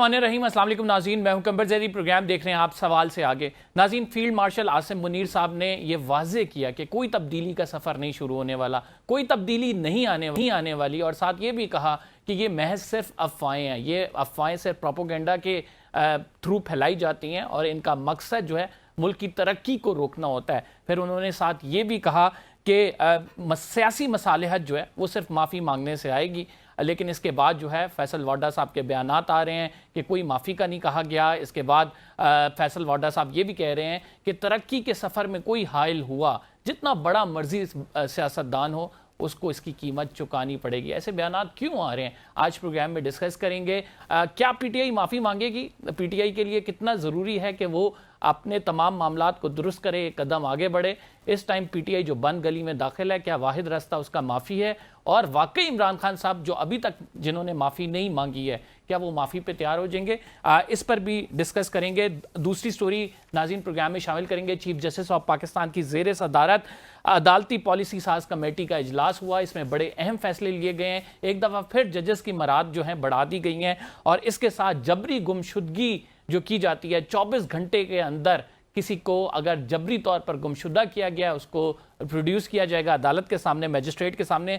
रहीम अस्सलाम वालेकुम नाज़रीन, मैं हूं कंबर ज़ेरी। प्रोग्राम देख रहे हैं आप सवाल से आगे। नाज़रीन, फील्ड मार्शल आसिम मुनीर साहब ने यह वाज़े किया कि कोई तब्दीली का सफ़र नहीं शुरू होने वाला, कोई तब्दीली नहीं आने वाली, और साथ ये भी कहा कि ये महज सिर्फ अफवाहें हैं, ये अफवाहें सिर्फ प्रोपोगेंडा के थ्रू फैलाई जाती हैं और इनका मकसद जो है मुल्क की तरक्की को रोकना होता है। फिर उन्होंने साथ ये भी कहा कि सियासी मसालिहत जो है वो सिर्फ माफ़ी मांगने से आएगी, लेकिन इसके बाद जो है फैसल वाडा साहब के बयानात आ रहे हैं कि कोई माफ़ी का नहीं कहा गया। इसके बाद फैसल वाडा साहब ये भी कह रहे हैं कि तरक्की के सफ़र में कोई हायल हुआ, जितना बड़ा मर्जी सियासतदान हो उसको इसकी कीमत चुकानी पड़ेगी। ऐसे बयानात क्यों आ रहे हैं, आज प्रोग्राम में डिस्कस करेंगे। क्या पीटीआई माफ़ी मांगेगी? पीटीआई के लिए कितना ज़रूरी है कि वो अपने तमाम मामलात को दुरुस्त करे, एक कदम आगे बढ़े? इस टाइम पीटीआई जो बंद गली में दाखिल है, क्या वाहिद रास्ता उसका माफ़ी है? और वाकई इमरान खान साहब जो अभी तक जिन्होंने माफ़ी नहीं मांगी है, क्या वो माफ़ी पे तैयार हो जाएंगे? इस पर भी डिस्कस करेंगे। दूसरी स्टोरी नाज़रीन प्रोग्राम में शामिल करेंगे। चीफ जस्टिस ऑफ पाकिस्तान की ज़ेर सदारत अदालती पॉलिसी साज कमेटी का इजलास हुआ, इसमें बड़े अहम फैसले लिए गए हैं। एक दफ़ा फिर जजेस की मराद जो हैं बढ़ा दी गई हैं, और इसके साथ जबरी गुमशुदगी जो की जाती है 24 घंटे के अंदर किसी को अगर जबरी तौर पर गुमशुदा किया गया उसको प्रोड्यूस किया जाएगा अदालत के सामने, मजिस्ट्रेट के सामने।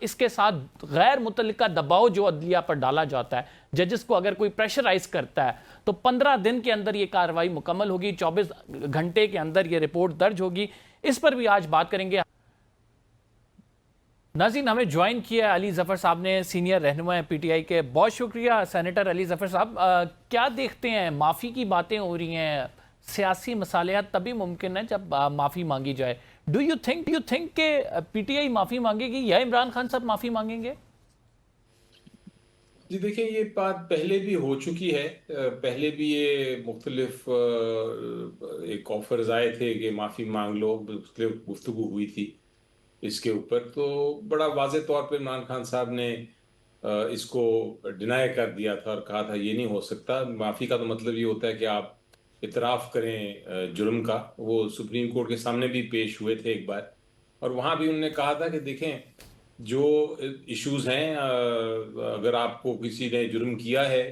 इसके साथ गैर मुतल्लिका दबाव जो अदलिया पर डाला जाता है, जजेस को अगर कोई प्रेशराइज करता है तो 15 दिन के अंदर ये कार्रवाई मुकम्मल होगी, 24 घंटे के अंदर ये रिपोर्ट दर्ज होगी। इस पर भी आज बात करेंगे। नाज़रीन, हमें ज्वाइन किया अली ज़फ़र साहब ने, सीनियर रहनुमा है पीटीआई के। बहुत शुक्रिया सेनेटर अली ज़फ़र साहब। क्या देखते हैं, माफ़ी की बातें हो रही हैं, सियासी मसालियात तभी मुमकिन है जब माफ़ी मांगी जाए। डू यू थिंक के पीटीआई माफ़ी मांगेगी या इमरान खान साहब माफ़ी मांगेंगे? जी देखिए, ये बात पहले भी हो चुकी है। पहले भी ये मुख्तलिफ एक ऑफर्स आए थे कि माफ़ी मांग लो, मुख्तलिफ गुफ्तगू हुई थी इसके ऊपर। तो बड़ा वाज़े तौर पे इमरान खान साहब ने इसको डिनाई कर दिया था और कहा था ये नहीं हो सकता। माफ़ी का तो मतलब ये होता है कि आप इतराफ़ करें जुर्म का। वो सुप्रीम कोर्ट के सामने भी पेश हुए थे एक बार, और वहाँ भी उन्होंने कहा था कि देखें, जो इश्यूज हैं, अगर आपको किसी ने जुर्म किया है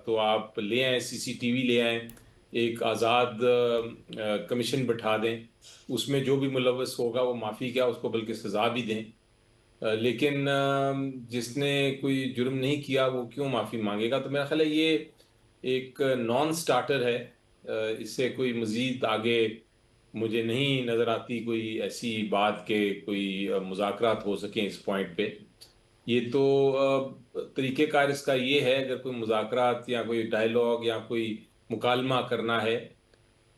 तो आप ले आएं, सीसीटीवी ले आएं, एक आज़ाद कमीशन बिठा दें, उसमें जो भी मुलव्वस होगा वो माफ़ी क्या, उसको बल्कि सज़ा भी दें। लेकिन जिसने कोई जुर्म नहीं किया वो क्यों माफ़ी मांगेगा? तो मेरा ख्याल है ये एक नॉन स्टार्टर है। इससे कोई मज़ीद आगे मुझे नहीं नज़र आती कोई ऐसी बात के कोई मुज़ाकरात हो सकें इस पॉइंट पे। ये तो तरीक़ेकार इसका ये है, अगर कोई मुज़ाकरात या कोई डायलॉग या कोई मुकालमा करना है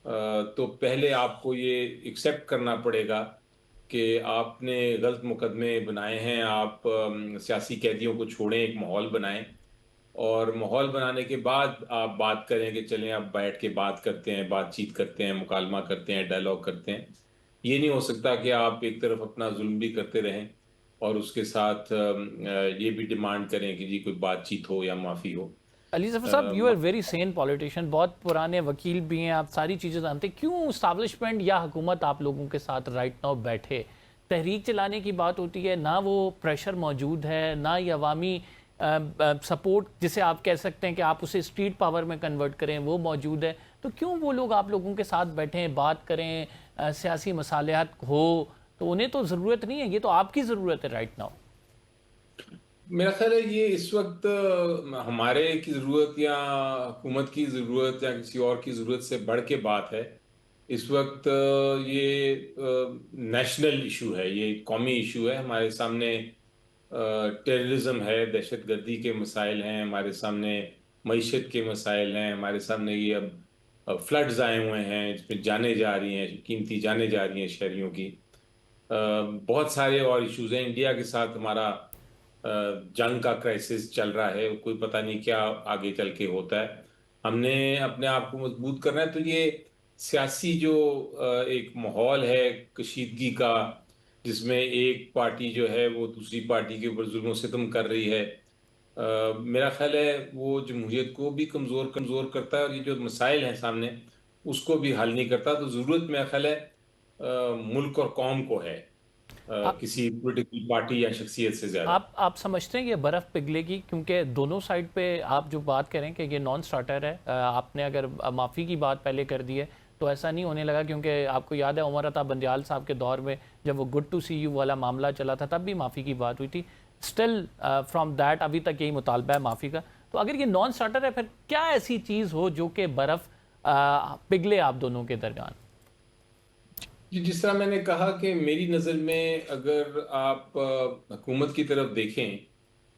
तो पहले आपको ये एक्सेप्ट करना पड़ेगा कि आपने गलत मुकदमे बनाए हैं। आप सियासी कैदियों को छोड़ें, एक माहौल बनाएं, और माहौल बनाने के बाद आप बात करें कि चलें अब बैठ के बात करते हैं, बातचीत करते हैं, मुकालमा करते हैं, डायलॉग करते हैं। ये नहीं हो सकता कि आप एक तरफ अपना जुल्म भी करते रहें और उसके साथ ये भी डिमांड करें कि जी कोई बातचीत हो या माफ़ी हो। अली ज़फ़र साहब, you are very sane politician, बहुत पुराने वकील भी हैं, आप सारी चीज़ें जानते हैं। क्यों इस्टेब्लिशमेंट या हुकूमत आप लोगों के साथ राइट नाउ बैठे? तहरीक चलाने की बात होती है, ना वो प्रेशर मौजूद है, ना ये अवामी सपोर्ट जिसे आप कह सकते हैं कि आप उसे स्ट्रीट पावर में कन्वर्ट करें, वो मौजूद है। तो क्यों वो लोग आप लोगों के साथ बैठें, बात करें, सियासी मसालियात हो? तो उन्हें तो ज़रूरत नहीं है, ये तो आपकी ज़रूरत है राइट नाउ। मेरा ख्याल है ये इस वक्त हमारे की ज़रूरत या हुकूमत की ज़रूरत या किसी और की ज़रूरत से बढ़ के बात है। इस वक्त ये नेशनल इशू है, ये कौमी इशू है। हमारे सामने टेररिज्म है, दहशतगर्दी के मसाइल हैं, हमारे सामने मईशत के मसाइल हैं, हमारे सामने ये अब फ्लड्स आए हुए हैं जिसमें जाने जा रही हैं, कीमती जाने जा रही हैं शहरियों की। बहुत सारे और इश्यूज हैं। इंडिया के साथ हमारा जंग का क्राइसिस चल रहा है, कोई पता नहीं क्या आगे चल के होता है। हमने अपने आप को मजबूत करना है, तो ये सियासी जो एक माहौल है कशीदगी का, जिसमें एक पार्टी जो है वो दूसरी पार्टी के ऊपर जुल्म सितम कर रही है, मेरा ख्याल है वो जमहूरियत को भी कमज़ोर कमज़ोर करता है, और ये जो मसाइल हैं सामने उसको भी हल नहीं करता। तो ज़रूरत मेरा ख्याल है मुल्क और कौम को है किसी पॉलिटिकल पार्टी या शख्सियत से ज्यादा। आप समझते हैं ये बर्फ़ पिघलेगी? क्योंकि दोनों साइड पे आप जो बात करें कि ये नॉन स्टार्टर है, आपने अगर माफ़ी की बात पहले कर दी है तो ऐसा नहीं होने लगा, क्योंकि आपको याद है उमर अता बंदियाल साहब के दौर में जब वो गुड टू सी यू वाला मामला चला था तब भी माफ़ी की बात हुई थी। स्टिल फ्रॉम दैट अभी तक यही मुतालबा है माफ़ी का। तो अगर ये नॉन स्टार्टर है, फिर क्या ऐसी चीज़ हो जो कि बर्फ़ पिघले आप दोनों के दरमियान? जी, जिस तरह मैंने कहा कि मेरी नज़र में अगर आप हुकूमत की तरफ देखें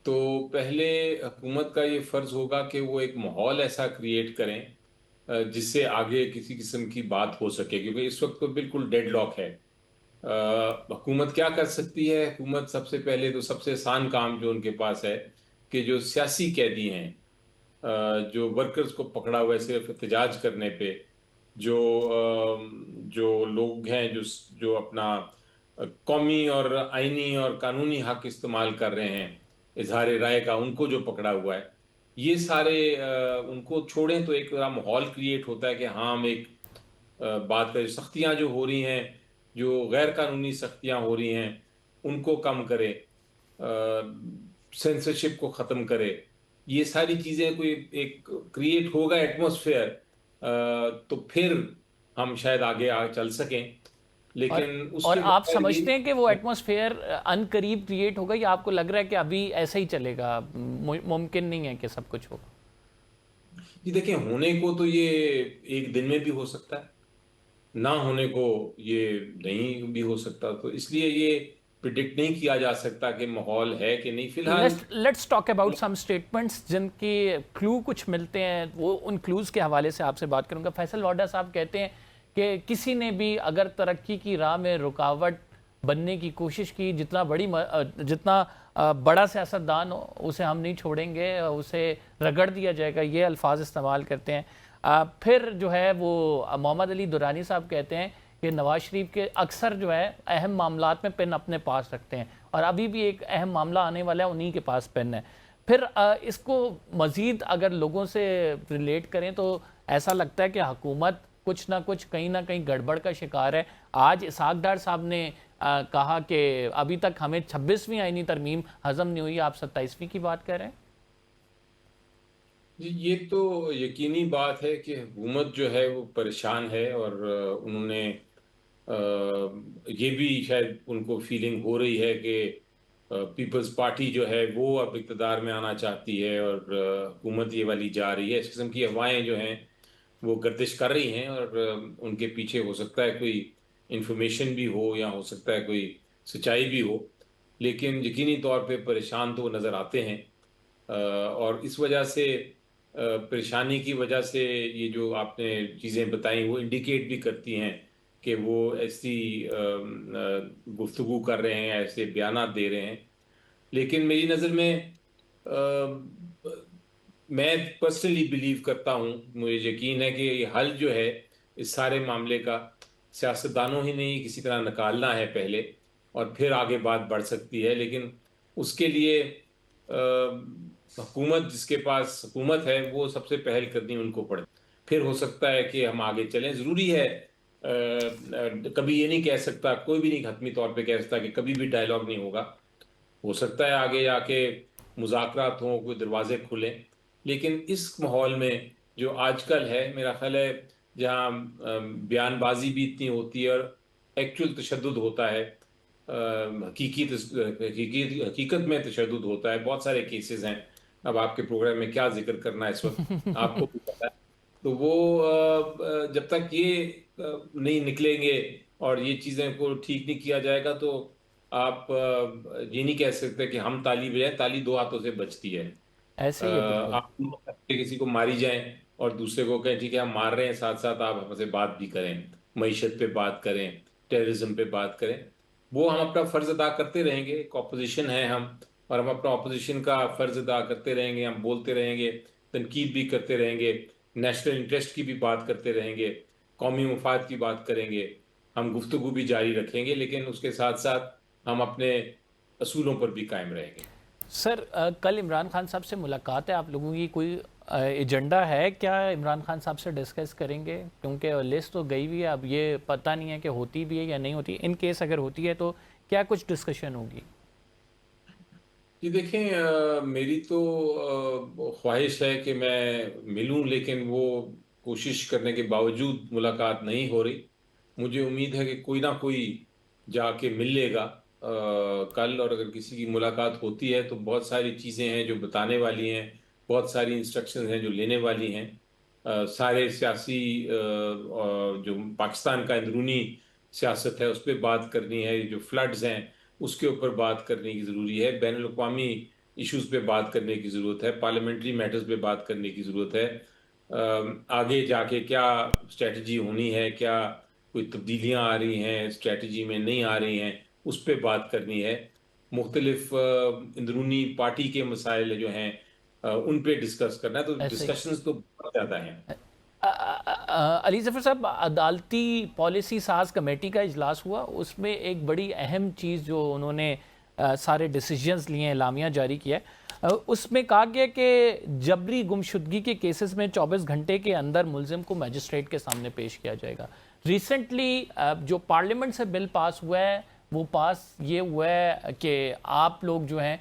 तो पहले हुकूमत का ये फ़र्ज़ होगा कि वो एक माहौल ऐसा क्रिएट करें जिससे आगे किसी किस्म की बात हो सके, क्योंकि इस वक्त तो बिल्कुल डेडलॉक है। हुकूमत क्या कर सकती है? हुकूमत सबसे पहले तो सबसे आसान काम जो उनके पास है कि जो सियासी कैदी हैं, जो वर्कर्स को पकड़ा हुआ है सिर्फ एहतजाज करने पे, जो जो लोग हैं जो जो अपना कौमी और आईनी और कानूनी हक इस्तेमाल कर रहे हैं इजहार राय का, उनको जो पकड़ा हुआ है, ये सारे उनको छोड़ें तो एक माहौल क्रिएट होता है कि हाँ हम एक बात करें। सख्तियाँ जो हो रही हैं, जो गैर कानूनी सख्तियाँ हो रही हैं, उनको कम करें, सेंसरशिप को ख़त्म करे। ये सारी चीज़ें कोई एक क्रिएट होगा एटमॉस्फेयर, तो फिर हम शायद आगे चल सकें। और लेकिन और उसके आप बगैर ये समझते हैं कि वो एटमॉस्फेयर अनकरीब क्रिएट होगा, या आपको लग रहा है कि अभी ऐसा ही चलेगा, मुमकिन नहीं है कि सब कुछ हो? जी देखिए, होने को तो ये एक दिन में भी हो सकता है, ना होने को ये नहीं भी हो सकता, तो इसलिए ये प्रिडिक्ट नहीं किया जा सकता कि माहौल है कि नहीं फिलहाल। Let's talk about some statements जिनके क्लू कुछ मिलते हैं, वो उन क्लूज के हवाले से आपसे बात करूंगा। फैसल वाडा साहब कहते हैं कि किसी ने भी अगर तरक्की की राह में रुकावट बनने की कोशिश की, जितना बड़ा सियासतदान हो, उसे हम नहीं छोड़ेंगे, उसे रगड़ दिया जाएगा, ये अल्फाज इस्तेमाल करते हैं। फिर जो है वो मोहम्मद अली दुरानी साहब कहते हैं कि नवाज शरीफ के अक्सर जो है अहम मामलात में पेन अपने पास रखते हैं, और अभी भी एक अहम मामला आने वाला है, उन्हीं के पास पेन है। फिर इसको मज़ीद अगर लोगों से रिलेट करें तो ऐसा लगता है कि हुकूमत कुछ ना कुछ कहीं ना कहीं गड़बड़ का शिकार है। आज इसहाक डार साहब ने कहा कि अभी तक हमें 26वीं आईनी तरमीम हजम नहीं हुई, आप 27वीं की बात कर रहे हैं। जी, ये तो यकीनी बात है कि हुकूमत जो है वो परेशान है, और उन्होंने ये भी शायद उनको फीलिंग हो रही है कि पीपल्स पार्टी जो है वो अब इक़्तिदार में आना चाहती है, और हुकूमत ये वाली जा रही है। इस किस्म की हवाएं जो हैं वो गर्दिश कर रही हैं, और उनके पीछे हो सकता है कोई इंफॉर्मेशन भी हो, या हो सकता है कोई सच्चाई भी हो, लेकिन यकीनी तौर पे परेशान तो वो नज़र आते हैं। और इस वजह से परेशानी की वजह से ये जो आपने चीज़ें बताई वो इंडिकेट भी करती हैं कि वो ऐसी गुफ्तगू कर रहे हैं, ऐसे बयानात दे रहे हैं। लेकिन मेरी नज़र में मैं पर्सनली बिलीव करता हूँ, मुझे यकीन है कि ये हल जो है इस सारे मामले का सियासतदानों ही नहीं किसी तरह निकालना है पहले, और फिर आगे बात बढ़ सकती है। लेकिन उसके लिए हुकूमत, जिसके पास हुकूमत है, वो सबसे पहल करनी उनको पड़े, फिर हो सकता है कि हम आगे चलें। ज़रूरी है, कभी ये नहीं कह सकता, कोई भी नहीं हतमी तौर पे कह सकता कि कभी भी डायलॉग नहीं होगा। हो सकता है आगे जाके मुज़ाकरात हों, कोई दरवाजे खुलें, लेकिन इस माहौल में जो आजकल है, मेरा ख्याल है जहाँ बयानबाजी भी इतनी होती है और एक्चुअल तशद्दुद होता है, हकीकत में तशद्दुद होता है, बहुत सारे केसेस हैं। अब आपके प्रोग्राम में क्या जिक्र करना है इस वक्त, आपको भी पता है। तो वो जब तक ये नहीं निकलेंगे और ये चीज़ें को ठीक नहीं किया जाएगा, तो आप ये नहीं कह सकते कि हम ताली बजाएं, ताली दो हाथों से बजती है। ऐसे ही है बिल्कुल। आप किसी को मारी जाएं और दूसरे को कहें ठीक है हम मार रहे हैं, साथ साथ आप हमसे बात भी करें, मईशत पे बात करें, टेररिज्म पे बात करें। वो हम अपना फर्ज अदा करते रहेंगे, एक ऑपोजिशन है हम, और हम अपना ऑपोजिशन का फर्ज अदा करते रहेंगे, हम बोलते रहेंगे, तनकीद भी करते रहेंगे, नेशनल इंटरेस्ट की भी बात करते रहेंगे, कौमी मफाद की बात करेंगे, हम गुफ्तगू भी जारी रखेंगे, लेकिन उसके साथ साथ हम अपने असूलों पर भी कायम रहेंगे। सर कल इमरान खान साहब से मुलाकात है आप लोगों की, कोई एजेंडा है क्या? इमरान खान साहब से डिस्कस करेंगे? क्योंकि लिस्ट तो गई हुई है, अब ये पता नहीं है कि होती भी है या नहीं होती। इन केस अगर होती है तो क्या कुछ डिस्कशन होगी? जी देखें, मेरी तो ख्वाहिश है कि मैं मिलूं, लेकिन वो कोशिश करने के बावजूद मुलाकात नहीं हो रही। मुझे उम्मीद है कि कोई ना कोई जाके मिल लेगा कल, और अगर किसी की मुलाकात होती है तो बहुत सारी चीज़ें हैं जो बताने वाली हैं, बहुत सारी इंस्ट्रक्शंस हैं जो लेने वाली हैं। सारे सियासी जो पाकिस्तान का अंदरूनी सियासत है उस पर बात करनी है, जो फ्लड्स हैं उसके ऊपर बात करने की ज़रूरी है, बैनुल अक़वामी इश्यूज पे बात करने की ज़रूरत है, पार्लियामेंट्री मैटर्स पे बात करने की ज़रूरत है। आगे जाके क्या स्ट्रेटजी होनी है, क्या कोई तब्दीलियां आ रही हैं स्ट्रेटजी में, नहीं आ रही हैं, उस पर बात करनी है। मुख्तलिफ अंदरूनी पार्टी के मसाइल जो हैं उन पे डिस्कस करना है। तो ऐसे ही डिस्कशंस तो बहुत ज़्यादा हैं। अली ज़फ़र साहब, अदालती पॉलिसी साज कमेटी का इजलास हुआ, उसमें एक बड़ी अहम चीज़ जो उन्होंने सारे डिसीजंस लिए, एलामिया जारी किया है, उसमें कहा गया कि जबरी गुमशुदगी के केसेस में 24 घंटे के अंदर मुलजिम को मजिस्ट्रेट के सामने पेश किया जाएगा। रिसेंटली जो पार्लियामेंट से बिल पास हुआ है, वो पास ये हुआ है कि आप लोग जो हैं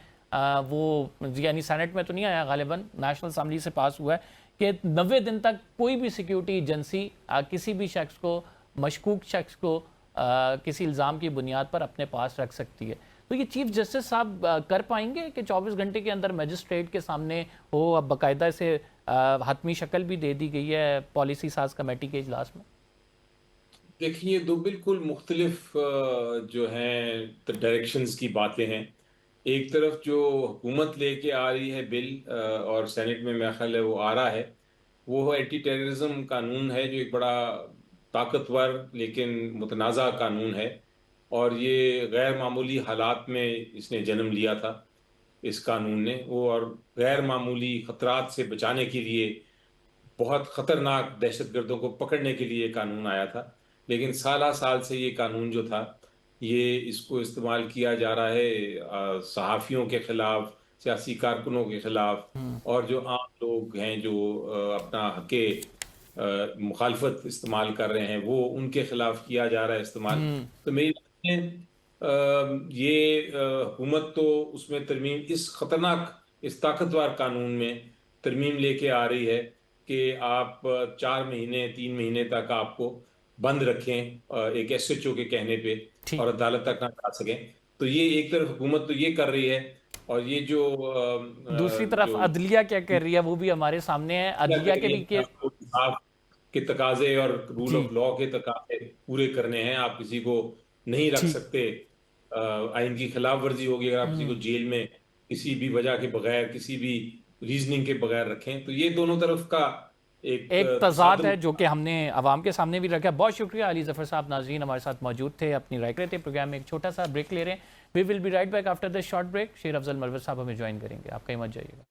वो, यानी सेनेट में तो नहीं आया, गालिबन नेशनल असम्बली से पास हुआ है कि 90 दिन तक कोई भी सिक्योरिटी एजेंसी किसी भी शख्स को, मशकूक शख्स को किसी इल्ज़ाम की बुनियाद पर अपने पास रख सकती है। तो ये चीफ जस्टिस साहब कर पाएंगे कि 24 घंटे के अंदर मजिस्ट्रेट के सामने हो? अब बाकायदा से हतमी शक्ल भी दे दी गई है पॉलिसी साज कमेटी के इजलास में। देखिए, दो बिल्कुल मुख्तलिफ जो हैं डायरेक्शंस की बातें हैं। एक तरफ जो हुकूमत लेके आ रही है बिल, और सेनेट में मेरा ख्याल है वो आ रहा है, वो एंटी टेररिज्म कानून है, जो एक बड़ा ताकतवर लेकिन मुतनाज़ा कानून है। और ये गैर मामूली हालात में इसने जन्म लिया था, इस कानून ने। वो और गैर मामूली खतरात से बचाने के लिए, बहुत खतरनाक दहशतगर्दों को पकड़ने के लिए कानून आया था। लेकिन साल साल से ये कानून जो था, ये इसको इस्तेमाल किया जा रहा है सहाफ़ियों के खिलाफ, सियासी कारकुनों के खिलाफ, और जो आम लोग हैं जो अपना हक़े मुखालफत इस्तेमाल कर रहे हैं, वो उनके खिलाफ किया जा रहा है इस्तेमाल। तो मेरी राय में ये हुकूमत तो उसमें तरमीम, इस खतरनाक, इस ताकतवर कानून में तरमीम लेके आ रही है कि आप 4 महीने 3 महीने तक आपको बंद रखें एक एसएचओ के कहने पे, ठीक। और अदालत तक ना जा सकें। तो ये एक तरफ हुकूमत तो ये कर रही है, और ये जो दूसरी तरफ जो अदलिया क्या कर रही है वो भी हमारे सामने है। क्या अदलिया के करिए भी कि के आपको इंसाफ के तकाजे और रूल जी ऑफ लॉ के तकाजे पूरे करने हैं। आप किसी को नहीं रख ठीक। सकते, आइन की खिलाफ वर्जी होगी अगर आप किसी को जेल में किसी भी वजह के बगैर, किसी भी रीजनिंग के बगैर रखें। तो ये दोनों तरफ का एक एक तजाद तसादम। है जो कि हमने आवाम के सामने भी रखा। बहुत शुक्रिया अली ज़फ़र साहब। नाज़रीन हमारे साथ मौजूद थे, अपनी राय कर रहे थे। प्रोग्राम में एक छोटा सा ब्रेक ले रहे हैं। We will be right back after this short break. Sher Afzal Marwat साहब हमें ज्वाइन करेंगे, आप कहीं मत जाइएगा।